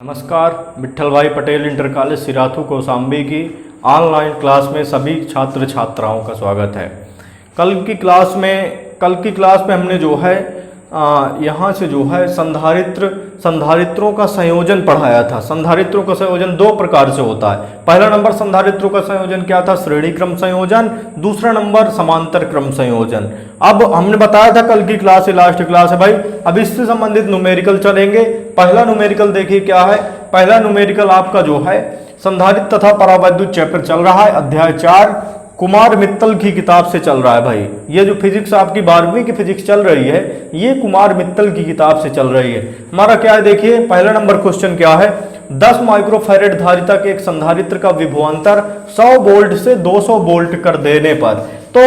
नमस्कार, विट्ठल भाई Patel inter college Sirathu Kaushambi की ऑनलाइन क्लास में सभी छात्र छात्राओं का स्वागत है। कल की क्लास में हमने जो है यहाँ से जो है संधारित्रों का संयोजन पढ़ाया था। संधारित्रों का संयोजन दो प्रकार से होता है। पहला नंबर संधारित्रों का संयोजन क्या था? श्रेणी क्रम संयोजन। दूसरा नंबर समांतर क्रम संयोजन। अब हमने बताया था कल की क्लास से, लास्ट क्लास है भाई, अब इससे संबंधित न्यूमेरिकल चलेंगे। पहला न्यूमेरिकल देखिए क्या है। पहला न्यूमेरिकल आपका जो है संधारित्र तथा परावैद्युत चैप्टर चल रहा है, अध्याय 4 कुमार मित्तल की किताब से चल रहा है भाई। ये जो फिजिक्स आपकी 12वीं की फिजिक्स चल रही है, ये कुमार मित्तल की किताब से चल रही है। हमारा क्या है देखिए, पहला नंबर क्वेश्चन क्या है, 10 माइक्रोफैरेड धारिता के एक संधारित्र का विभवांतर 100 वोल्ट से 200 वोल्ट कर देने पर तो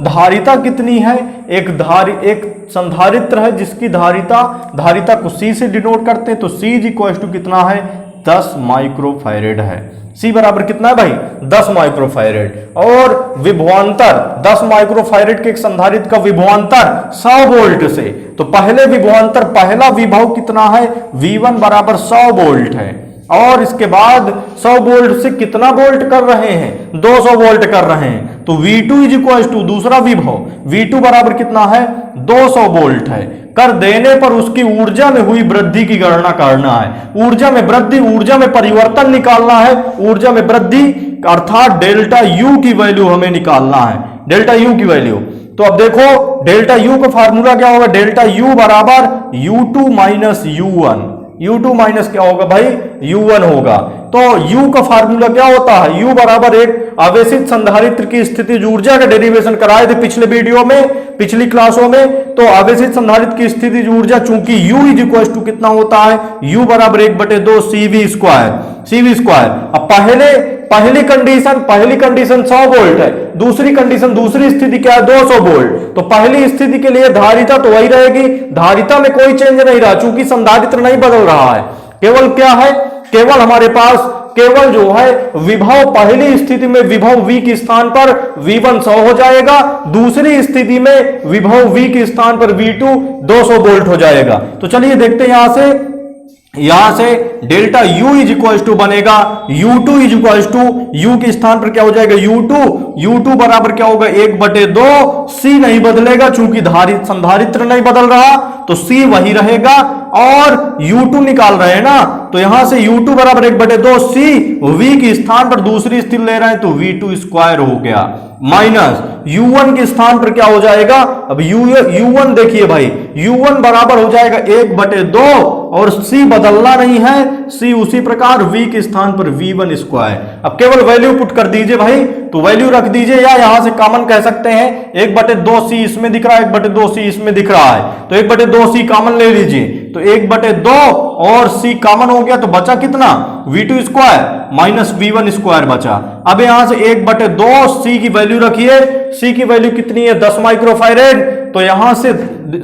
धारिता कितनी है? एक संधारित्र है जिसकी धारिता को C से डिनोट करते हैं, तो C इक्वल टू कितना है? 10 माइक्रोफैरेड है। C बराबर कितना है भाई? 10 माइक्रोफैरेड। और विभवांतर 10 माइक्रोफैरेड के एक संधारित्र का विभवांतर 100 वोल्ट से, तो पहले विभवांतर पहला विभव कितना है? V1 बराबर 100 वोल्ट है। और इसके बाद 100 वोल्ट से कितना वोल्ट कर रहे हैं? 200 वोल्ट कर रहे हैं, तो V2 इज इक्वल टू दूसरा विभव V2 बराबर कितना है? 200 वोल्ट है। कर देने पर उसकी ऊर्जा में हुई वृद्धि की गणना करना है। ऊर्जा में वृद्धि, ऊर्जा में परिवर्तन निकालना है। ऊर्जा में वृद्धि अर्थात डेल्टा U की वैल्यू हमें निकालना है, डेल्टा U की वैल्यू। तो अब देखो डेल्टा U का फार्मूला क्या होगा? डेल्टा U बराबर U2 minus U1। U2 minus क्या होगा भाई? U1 होगा। तो U का फार्मूला क्या होता है? U बराबर एक आवेशित संधारित्र की स्थितिज ऊर्जा का डेरिवेशन कराए थे पिछले वीडियो में, पिछली क्लासों में। तो आवेशित संधारित्र की स्थितिज ऊर्जा चूंकि U इज इक्वल टू कितना होता है? U बराबर 1/2 CV स्क्वायर। अब पहली कंडीशन 100 वोल्ट है, दूसरी स्थिति क्या है? 200 वोल्ट। तो पहली स्थिति के लिए धारिता तो वही रहेगी, धारिता में कोई चेंज नहीं रहा चूंकि संधारित्र नहीं बदल रहा है। केवल क्या है? केवल हमारे पास केवल जो है विभव, पहली स्थिति में विभव V के स्थान पर V1 100 हो जाएगा, दूसरी स्थिति में विभव V के स्थान पर V2 200 वोल्ट हो जाएगा। तो चलिए देखते हैं यहां से delta U is equal to बनेगा U2 is equal to U के स्थान पर क्या हो जाएगा? U2 बराबर क्या होगा? 1/2 C नहीं बदलेगा चूंकि संधारित्र नहीं बदल रहा, तो C वही रहेगा। और U2 निकाल रहे हैं ना, तो यहां से U2 बराबर 1/2 C, V के स्थान पर दूसरी स्थिति ले रहे हैं तो V2 स्क्वायर हो गया, माइनस U1 के स्थान पर क्या हो जाएगा? अब U1 देखिए भाई, U1 बराबर हो जाएगा 1/2 और C बदलना नहीं है, C उसी प्रकार V के स्थान पर V1 स्क्वायर। अब केवल वैल्यू पुट कर दीजिए भाई, तो वैल्यू रख दीजिए या यहां से कॉमन कह सकते हैं 1/2 C इसमें दिख रहा है, 1/2 C इसमें दिख रहा है, तो 1/2 C कॉमन ले लीजिए, तो 1/2 और C कॉमन हो गया, तो बचा कितना? V2 square minus V1 square बचा। अब यहां से 1/2 C की वैल्यू रखिए, C की वैल्यू कितनी है? 10 माइक्रोफैरेड। तो यहां से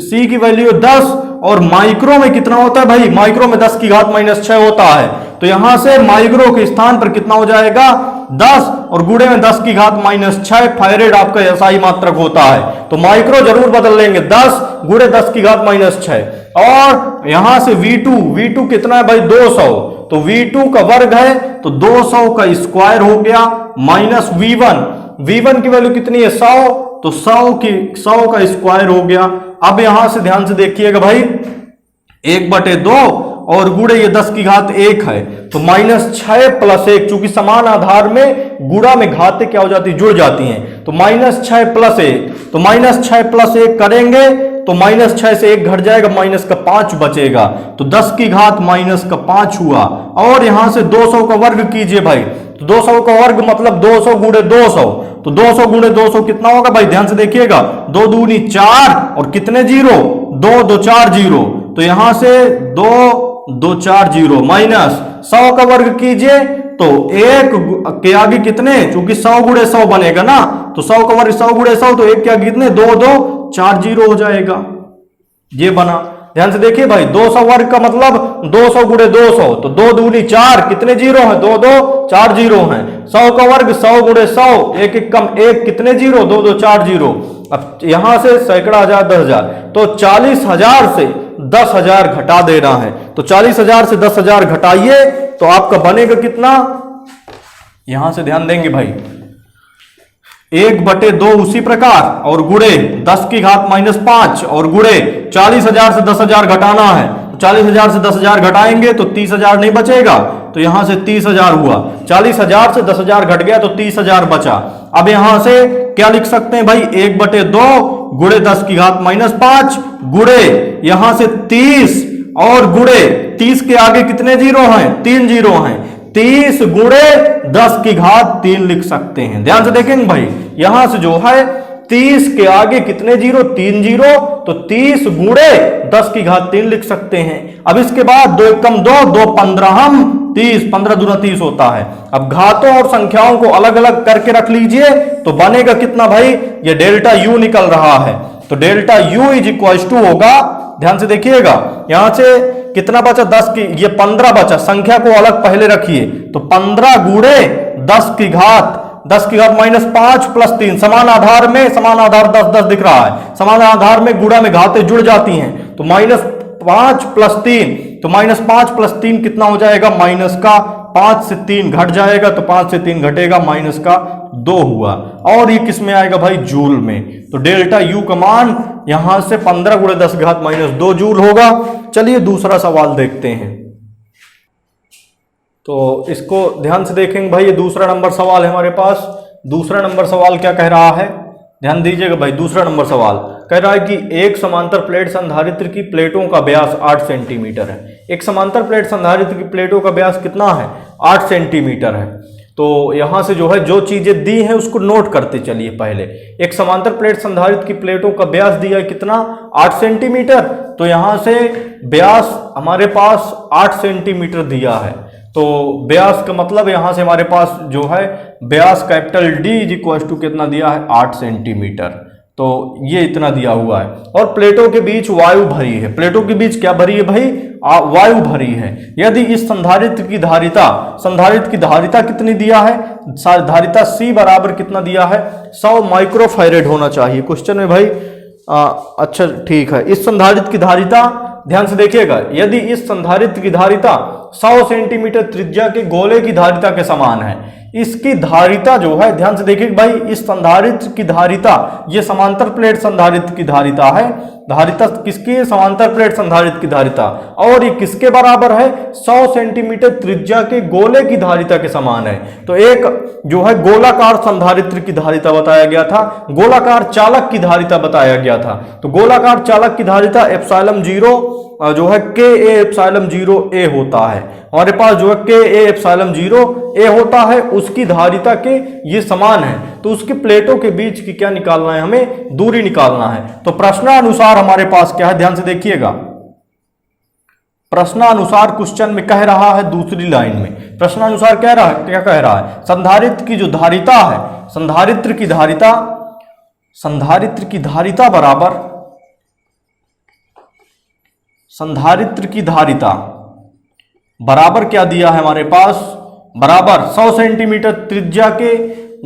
C की वैल्यू 10 और माइक्रो में कितना होता है भाई? माइक्रो में 10 की घात -6 होता है, तो यहां से माइक्रो के स्थान पर कितना हो जाएगा? 10 और गुणे में 10 की घात -6 फैरेड आपका SI मात्रक होता है, तो माइक्रो जरूर बदल लेंगे, 10 गुणे 10 की घात -6। और यहां से V2 कितना है भाई? 200, तो V2 का वर्ग है तो 200 का स्क्वायर हो गया, माइनस V1 की वैल्यू कितनी है? 100, तो 100 का स्क्वायर हो गया। अब यहां से ध्यान से देखिएगा भाई, 1/2 और गुणे ये 10 की घात 1 है, तो -6 + 1, चूंकि समान आधार में गुणा में घातें क्या हो जाती? जुड़ जाती हैं, तो -6 + 1, तो -6 + 1 करेंगे तो -6 से 1 घट जाएगा, -5 बचेगा, तो 10 की घात -5 हुआ। और यहां से 200 का वर्ग कीजिए भाई, तो 200 का वर्ग मतलब 200 गुणे 200, तो 200 गुणे 200 कितना होगा भाई? ध्यान से देखिएगा, 2 दूनी 4 और कितने जीरो? 2 2 4 जीरो, तो यहां से 2 2 4 जीरो माइनस 100 का वर्ग कीजिए, तो 1 के आगे कितने? चूंकि 100 गुणे 100 बनेगा ना, तो 100 का वर्ग 100 गुणे 100, तो 1 के आगे कितने? 2 2 4 जीरो हो जाएगा, ये बना। ध्यान से देखिए भाई, 200 वर्ग का मतलब 200 गुणे 200, तो 2 दूनी 4, कितने जीरो हैं? 2 2 4 जीरो हैं। 100 का वर्ग 100 गुणे 100, 1 1 कम 1, कितने जीरो? 2 2 4 जीरो। अब यहां से सैकड़ा, हजार, 10,000, तो 40,000 से 10,000 घटा देना है। तो 40,000 से 10,000 घटाइए तो आपका बनेगा कितना, यहां से ध्यान देंगे भाई, 1/2 उसी प्रकार और गुणे 10 की घात -5 और गुणे 40,000 से 10,000 घटाना है। तो 40,000 से 10,000 घटाएंगे तो 30,000 नहीं बचेगा, तो यहां से 30,000 हुआ। 40,000 से 10,000 घट गया तो 30,000 बचा। अब यहां से क्या लिख सकते हैं भाई, 1/2 गुणे 10 की घात -5 गुणे यहां से 30 और गुणे 30 के आगे कितने जीरो हैं, 3 जीरो हैं, 30 गुणे 10 की घात 3 लिख सकते हैं। ध्यान से देखेंगे भाई, यहां से जो है 30 के आगे कितने जीरो, 3 जीरो, तो 30 गुणे 10 की घात 3 लिख सकते हैं। अब इसके बाद 2 एकम 2, 2 15 30, 15 दूना 30 होता है। अब घातों और संख्याओं को अलग अलग करके रख लीजिए तो बनेगा कितना भाई, ये डेल्टा यू निकल रहा है। तो delta U is equal to होगा, ध्यान से देखिएगा, यहां से कितना बचा, 10 की, ये 15 बचा, संख्या को अलग पहले रखिए, तो 15 गुणे 10 की घात -5 + 3, समान आधार में, समान आधार 10 10 दिख रहा है, समान आधार में गुणा में घातें जुड़ जाती हैं, तो -5 + 3, तो -5 + 3 कितना हो जाएगा, माइनस का 5 से 3 घट जाएगा, तो 5 से 3 घटेगा, -2 हुआ। और ये किस में आएगा भाई, जूल में। तो डेल्टा यू का मान यहां से 15 गुणे 10 घात -2 जूल होगा। चलिए दूसरा सवाल देखते हैं। तो इसको ध्यान से देखेंगे भाई, ये दूसरा नंबर सवाल है हमारे पास। दूसरा नंबर सवाल क्या कह रहा है, ध्यान दीजिएगा भाई। दूसरा नंबर सवाल कह रहा है कि एक समांतर प्लेट संधारित्र की प्लेटों का व्यास 8 सेंटीमीटर है। एक समांतर प्लेट संधारित्र की प्लेटों का व्यास कितना है, 8 सेंटीमीटर है। तो यहां से जो है जो चीजें दी हैं उसको नोट करते चलिए। पहले एक समांतर प्लेट संधारित्र की प्लेटों का व्यास दिया है कितना, 8 सेंटीमीटर। तो यहां से व्यास हमारे पास 8 सेंटीमीटर दिया है। तो व्यास का मतलब यहां से हमारे पास जो है व्यास capital D is equal to कितना दिया है, 8 सेंटीमीटर। तो ये इतना दिया हुआ है। और प्लेटों के बीच वायु भरी है। प्लेटों के बीच क्या भरी है भाई, वायु भरी है। यदि इस संधारित्र की धारिता कितनी दिया है, धारिता C बराबर कितना दिया है, 100 माइक्रोफैरेड होना चाहिए क्वेश्चन में भाई। अच्छा ठीक है, इस संधारित्र की धारिता ध्यान से देखिएगा, यदि इस संधारित्र की धारिता 100 सेंटीमीटर त्रिज्या के गोले की धारिता के समान है, इसकी धारिता जो है, ध्यान से देखिए भाई, इस संधारित्र की धारिता, ये समांतर प्लेट संधारित्र की धारिता है। धारिता किसकी, समांतर प्लेट संधारित्र की धारिता, और ये किसके बराबर है, 100 सेंटीमीटर त्रिज्या के गोले की धारिता के समान है। तो एक जो है गोलाकार संधारित्र की धारिता बताया गया था, गोलाकार चालक की धारिता बताया गया था। तो गोलाकार चालक की धारिता एप्सिलॉन 0 जो है Ka एप्सिलॉन 0 A होता है। हमारे पास जो है Ka एप्सिलॉन 0 A होता है, उसकी धारिता के ये समान है। तो उसकी प्लेटों के बीच की क्या निकालना है, हमें दूरी निकालना है। तो प्रश्नानुसार हमारे पास क्या है, ध्यान से देखिएगा, प्रश्नानुसार क्वेश्चन में कह रहा है, दूसरी लाइन में प्रश्नानुसार कह रहा है, क्या कह रहा है, संधारित्र की जो धारिता है, संधारित्र की धारिता बराबर, संधारित्र की धारिता बराबर क्या दिया है हमारे पास, बराबर 100 सेंटीमीटर त्रिज्या के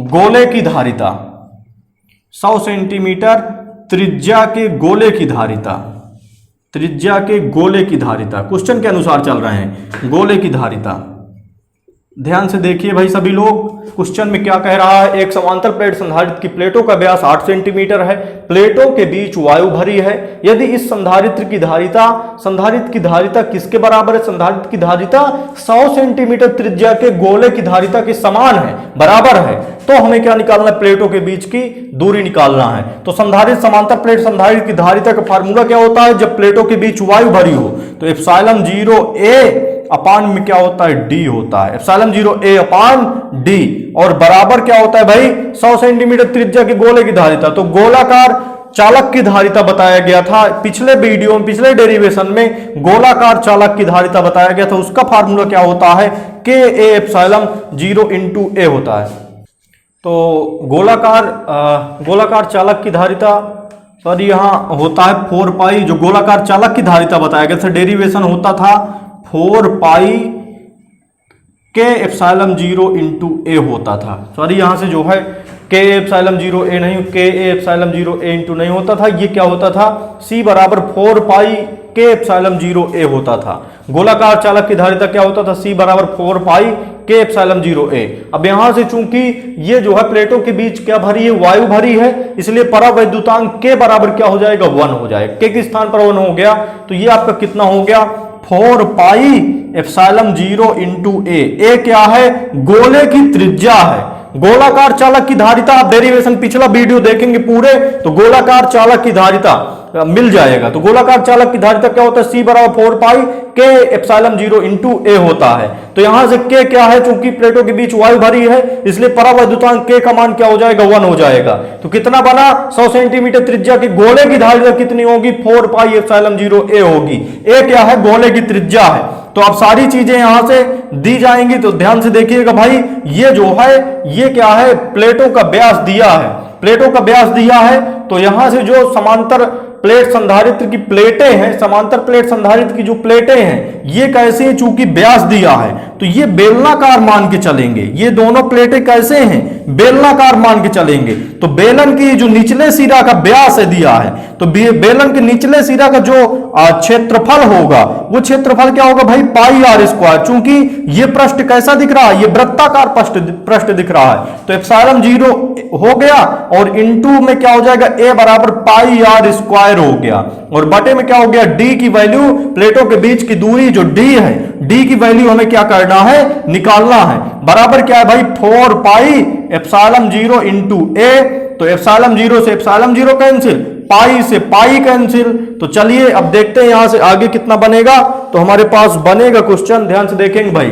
गोले की धारिता, 100 सेंटीमीटर त्रिज्या के गोले की धारिता, त्रिज्या के गोले की धारिता, क्वेश्चन के अनुसार चल रहे हैं, गोले की धारिता। ध्यान से देखिए भाई सभी लोग, क्वेश्चन में क्या कह रहा है, एक समांतर प्लेट संधारित्र की प्लेटों का व्यास 8 सेंटीमीटर है, प्लेटों के बीच वायु भरी है। यदि इस संधारित्र की धारिता किसके बराबर है, संधारित्र की धारिता 100 सेंटीमीटर त्रिज्या के गोले की धारिता के समान है, बराबर है, तो हमें क्या निकालना है, प्लेटों के बीच की दूरी निकालना है। तो संधारित्र समांतर प्लेट संधारित्र की धारिता का फार्मूला क्या होता है, जब प्लेटों के बीच वायु भरी हो, तो एप्सिलॉन 0 A अपान में क्या होता है, डी होता है, एप्सिलॉन 0 A अपान डी, और बराबर क्या होता है भाई, 100 सेंटीमीटर त्रिज्या के गोले की धारिता। तो गोलाकार चालक की धारिता बताया गया था पिछले वीडियो में, पिछले डेरिवेशन में गोलाकार चालक की धारिता बताया गया था, उसका फार्मूला क्या होता है, Ka एप्सिलॉन 0 इंटू A होता है। तो गोलाकार चालक की धारिता, सॉरी यहाँ होता है 4 पाई, जो गोलाकार चालक की धारिता बताया गया था, डेरिवेशन होता था 4 पाई K एप्सिलॉन 0 इंटू A होता था। सॉरी यहाँ से जो है K एप्सिलॉन 0 A नहीं, Ka एप्सिलॉन 0 A इंटू नहीं होता था, ये क्या होता था, C बराबर 4 पाई के एप्सिलॉन 0a होता था। गोलाकार चालक की धारिता क्या होता था, C बराबर 4 पाई के एप्सिलॉन 0a। अब यहां से चूंकि ये जो है प्लेटों के बीच क्या भरी है, वायु भरी है, इसलिए परावैद्युतांक के बराबर क्या हो जाएगा, 1 हो जाएगा। के के स्थान पर 1 हो गया, तो ये आपका कितना हो गया, 4 पाई एप्सिलॉन 0 इंटू ए क्या है, गोले की त्रिज्या है। गोलाकार चालक की धारिता, आप डेरिवेशन पिछला वीडियो देखेंगे पूरे, तो गोलाकार चालक की धारिता मिल जाएगा। तो गोलाकार चालक की धारिता क्या होता है, C बराबर 4 पाई के एप्सिलॉन 0 इंटू ए होता है। तो यहां से के क्या है, चूंकि प्लेटों के बीच वायु भरी है, इसलिए परावैद्युतांक के का मान क्या हो जाएगा, 1 हो जाएगा। तो कितना बना, 100 सेंटीमीटर त्रिज्या के गोले की धारिता कितनी होगी, 4 पाई एप्सिलॉन 0a होगी। ए क्या है, गोले की त्रिज्या है। तो अब सारी चीजें यहां से दी जाएंगी, तो ध्यान से देखिएगा भाई, ये जो है ये क्या है, प्लेटों का व्यास दिया है, प्लेटों का व्यास दिया है। तो यहां से जो समांतर प्लेट संधारित्र की प्लेटें हैं, समांतर प्लेट संधारित्र की जो प्लेटें हैं, ये कैसे हैं, चूंकि व्यास दिया है तो ये बेलनाकार मान के चलेंगे। ये दोनों प्लेटें कैसे हैं, बेलनाकार मान के चलेंगे। तो बेलन की जो निचले सिरा का व्यास है दिया है, तो बेलन के निचले सिरा का जो क्षेत्रफल होगा, वो क्षेत्रफल क्या होगा भाई, पाई आर स्क्वायर। चूंकि ये पृष्ठ कैसा दिख रहा है, ये वृत्ताकार पृष्ठ दिख रहा है, तो एप्सिलॉन 0 हो गया और इनटू में क्या हो जाएगा, ए बराबर पाई आर स्क्वायर हो गया, और बटे में क्या हो गया, डी की वैल्यू, प्लेटों के बीच की दूरी जो डी है, डी की वैल्यू हमें क्या करना है, निकालना है। बराबर क्या है भाई, 4 पाई एप्सिलॉन 0 इंटू ए। तो एप्सिलॉन 0 से एप्सिलॉन 0 कैंसिल, पाई से पाई कैंसिल। तो चलिए अब देखते हैं यहां से आगे कितना बनेगा। तो हमारे पास बनेगा क्वेश्चन, ध्यान से देखेंगे भाई,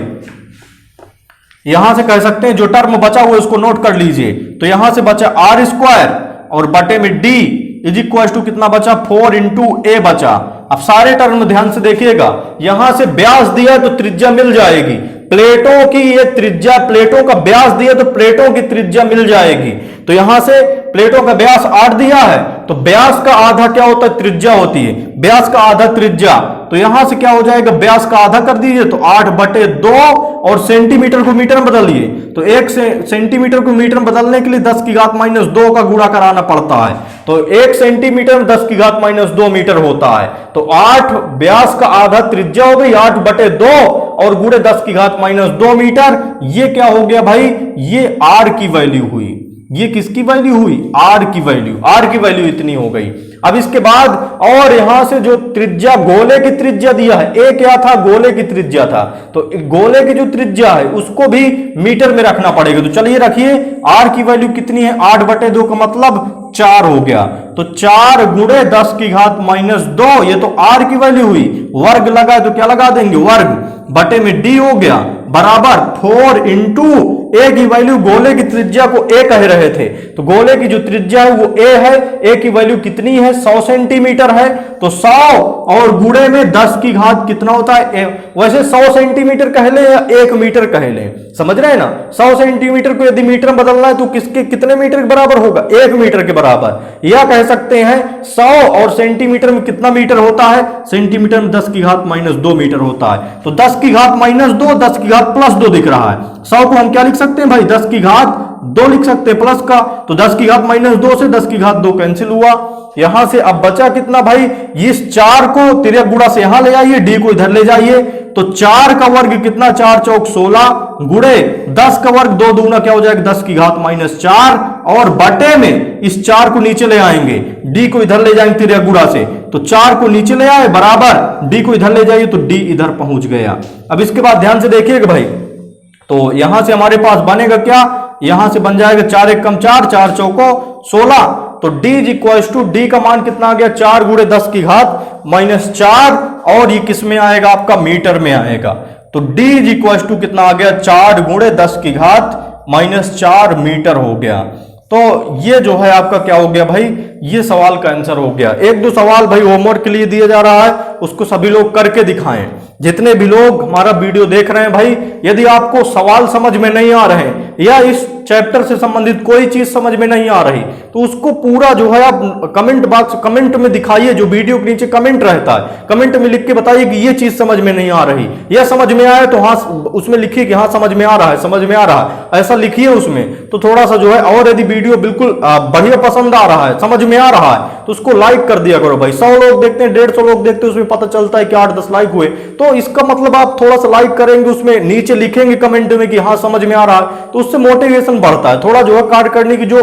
यहां से कह सकते हैं जो टर्म बचा हुआ उसको नोट कर लीजिए। तो यहां से बचा आर स्क्वायर और बटे में डी इज इक्वल टू कितना बचा, 4 इंटू ए बचा। अब सारे टर्म ध्यान से देखिएगा, यहां से व्यास दिया तो त्रिज्या मिल जाएगी, प्लेटों की ये त्रिज्या, प्लेटों का व्यास दिया तो प्लेटों की त्रिज्या मिल जाएगी। तो यहां से प्लेटों का व्यास 8 दिया है, तो व्यास का आधा क्या होता है, त्रिज्या होती है, व्यास का आधा त्रिज्या। तो यहां से क्या हो जाएगा, व्यास का आधा कर दीजिए, तो 8 बटे 2, और सेंटीमीटर को मीटर में बदलिए, तो 1 सेंटीमीटर को मीटर में बदलने के लिए 10 की घात -2 का गुणा कराना पड़ता है। तो 1 सेंटीमीटर 10 की घात -2 मीटर होता है। तो 8 व्यास का आधा त्रिज्या हो गई, 8 बटे 2 और गुणे 10 की घात -2 मीटर। ये क्या हो गया भाई, ये आर की वैल्यू हुई। ये किसकी वैल्यू हुई, आर की वैल्यू, आर की वैल्यू इतनी हो गई। अब इसके बाद और यहां से जो त्रिज्या, गोले की त्रिज्या दिया है, ए क्या था, गोले की त्रिज्या था, तो गोले की जो त्रिज्या है उसको भी मीटर में रखना पड़ेगा। तो चलिए रखिए, आर की वैल्यू कितनी है, 8 बटे 2 का मतलब 4 हो गया। तो 4 गुणे 10 की घात -2, ये तो आर की वैल्यू हुई। वर्ग लगा तो क्या लगा देंगे, वर्ग, बटे में डी हो गया, बराबर 4 इंटू ए की वैल्यू, गोले की त्रिज्या को ए कह रहे थे, तो गोले की जो त्रिज्या है वो ए है, ए की वैल्यू कितनी है, 100 सेंटीमीटर है। तो 100 और गुणे में 10 की घात कितना होता है, वैसे 100 सेंटीमीटर कह ले या 1 मीटर कह ले, समझ रहे हैं ना। 100 सेंटीमीटर को यदि मीटर में बदलना है तो किसके कितने मीटर के बराबर होगा, 1 मीटर के बराबर। या कह सकते हैं 100 और सेंटीमीटर में कितना मीटर होता है, सेंटीमीटर में 10 की घात -2 मीटर होता है। तो 10 की घात -2, 10 की घात +2 दिख रहा है। 100 को हम क्या लिख सकते हैं भाई, 10 की घात 2 लिख सकते हैं प्लस का, तो 10 की घात -2 से 10 की घात 2 कैंसिल हुआ। यहां से अब बचा कितना भाई, इस 4 को तिर्यक गुणा से यहां ले आइए, डी को इधर ले जाइए, तो 4 का वर्ग कितना, 4 चौक 16 गुणे 10 का वर्ग 2 दूना क्या हो जाएगा, 10 की घात -4, और बटे में इस 4 को नीचे ले आएंगे, डी को इधर ले जाएंगे तिर्यक गुणा से, तो 4 को नीचे ले आए, बराबर डी को इधर ले जाइए, तो डी इधर पहुंच गया। अब इसके बाद ध्यान से देखिएगा भाई, तो यहां से हमारे पास बनेगा क्या, यहां से बन जाएगा 4 1 कम 4, 4 चौको 16, तो d is equal to, D का मान कितना आ गया, 4 गुणे 10 की घात -4, और ये किस में आएगा, आपका मीटर में आएगा। तो d इज इक्वल टू कितना आ गया, 4 गुणे 10 की घात -4 मीटर हो गया। तो ये जो है आपका क्या हो गया भाई, ये सवाल का आंसर हो गया। 1-2 सवाल भाई होमवर्क के लिए दिया जा रहा है, उसको सभी लोग करके दिखाएं। जितने भी लोग हमारा वीडियो देख रहे हैं भाई, यदि आपको सवाल समझ में नहीं आ रहे हैं या इस चैप्टर से संबंधित कोई चीज समझ में नहीं आ रही तो उसको पूरा जो है आप कमेंट में दिखाइए, जो वीडियो के नीचे कमेंट रहता है, कमेंट में लिख के बताइए कि ये चीज समझ में नहीं आ रही, या समझ में आए तो हाँ उसमें लिखिए कि हाँ समझ में आ रहा है, समझ में आ रहा है, ऐसा लिखिए उसमें। तो थोड़ा सा जो है, और यदि वीडियो बिल्कुल बढ़िया पसंद आ रहा है, समझ में आ रहा है, तो उसको लाइक कर दिया करो भाई। 100 लोग देखते हैं, 150 लोग देखते हैं, उसमें पता चलता है कि 8-10 लाइक हुए, तो इसका मतलब आप थोड़ा सा लाइक करेंगे, उसमें नीचे लिखेंगे कमेंट में कि हाँ समझ में आ रहा है, तो उससे मोटिवेशन बढ़ता है, थोड़ा जो है कार्य करने की जो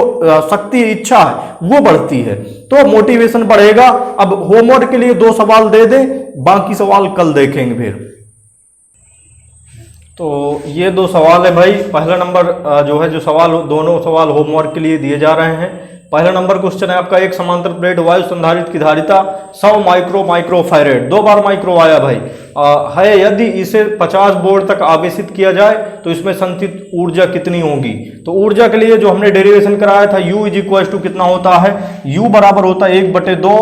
शक्ति इच्छा है वो बढ़ती है, तो मोटिवेशन बढ़ेगा। अब होमवर्क के लिए 2 सवाल दे दें, बाकी सवाल कल देखेंगे फिर। तो ये 2 सवाल है भाई। पहला नंबर जो है, जो सवाल दोनों सवाल होमवर्क के लिए दिए जा रहे हैं। पहला नंबर क्वेश्चन है आपका, एक समांतर प्लेट वायु संधारित्र की धारिता 100 माइक्रोफैरेड, 2 बार माइक्रो आया भाई, है, यदि इसे 50 वोल्ट तक आवेशित किया जाए तो इसमें संचित ऊर्जा कितनी होगी। तो ऊर्जा के लिए जो हमने डेरिवेशन कराया था, U इज इक्वल टू कितना होता है, U बराबर होता है 1/2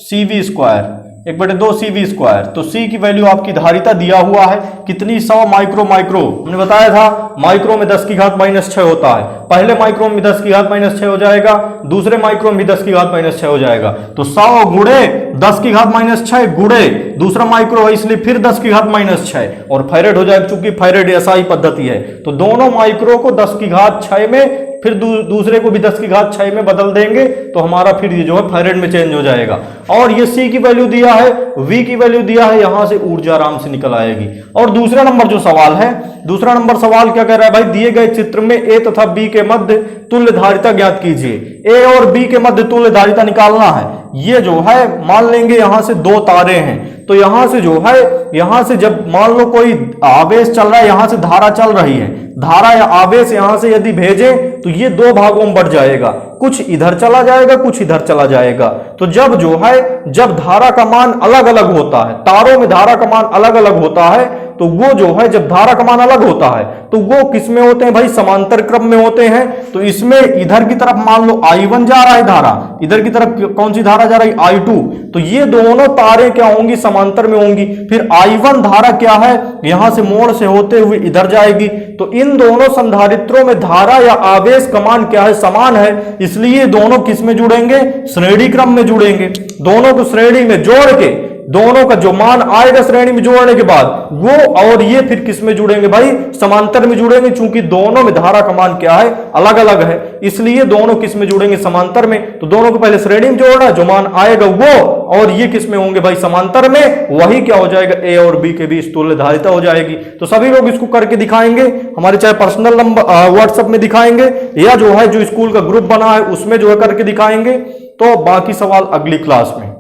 CV स्क्वायर, 1/2 CV स्क्वायर। तो C की वैल्यू आपकी धारिता दिया हुआ है कितनी, 100 माइक्रो हमने बताया था माइक्रो में 10 की घात -6 होता है, पहले माइक्रो में 10 की घात -6 हो जाएगा, दूसरे माइक्रो में 10 की घात -6 हो जाएगा। तो 100 गुणे 10 की घात -6 गुणे दूसरा माइक्रो है, इसलिए फिर 10 की घात -6 और फैरेड हो जाएगा, चूंकि फैरेड एसआई पद्धति है। तो दोनों माइक्रो को 10 की घात 6 में, फिर दूसरे को भी 10 की घात 6 में बदल देंगे, तो हमारा फिर ये जो है फैरेड में चेंज हो जाएगा। और ये C की वैल्यू दिया है, V की वैल्यू दिया है, यहां से ऊर्जा आराम से निकल आएगी। और दूसरा नंबर जो सवाल है, दूसरा नंबर सवाल क्या कह रहा है भाई, दिए गए चित्र में A तथा B के मध्य तुल्य धारिता ज्ञात कीजिए। A और B के मध्य तुल्य धारिता निकालना है। ये जो है मान लेंगे यहां से 2 तारे हैं, तो यहां से जो है, यहां से जब मान लो कोई आवेश चल रहा है, यहां से धारा चल रही है, धारा या आवेश यहां से यदि भेजें तो ये 2 भागों में बढ़ जाएगा, कुछ इधर चला जाएगा, कुछ इधर चला जाएगा। तो जब जो है, जब धारा का मान अलग अलग होता है, तारों में धारा का मान अलग अलग होता है, तो वो जो है, जब धारा का मान अलग होता है तो वो किस में होते हैं भाई, समांतर क्रम में होते हैं। तो इसमें इधर की तरफ मान लो I1 जा रहा है धारा, इधर की तरफ कौन सी धारा जा रही है, I2, तो ये दोनों तारे क्या होंगी, समांतर में होंगी। फिर I1 धारा क्या है, यहां से मोड़ से होते हुए इधर जाएगी। तो इन दोनों संधारित्रों में धारा या आवेश का मान क्या है, समान है, इसलिए दोनों किस में जुड़ेंगे, श्रेणी क्रम में जुड़ेंगे। दोनों को श्रेणी में जोड़ के, दोनों का जो मान आएगा श्रेणी में जोड़ने के बाद, वो और ये फिर किस में जुड़ेंगे भाई, समांतर में जुड़ेंगे। चूंकि दोनों में धारा का मान क्या है, अलग अलग है, इसलिए दोनों किस में जुड़ेंगे, समांतर में। तो दोनों को पहले श्रेणी में जोड़ना, जो मान आएगा वो, और ये किस में होंगे भाई, समांतर में। वही क्या हो जाएगा, A और B के बीच तुल्य धारिता हो जाएगी। तो सभी लोग इसको करके दिखाएंगे, हमारे चाहे पर्सनल नंबर व्हाट्सएप में दिखाएंगे, या जो है जो स्कूल का ग्रुप बना है उसमें जो है करके दिखाएंगे। तो बाकी सवाल अगली क्लास में।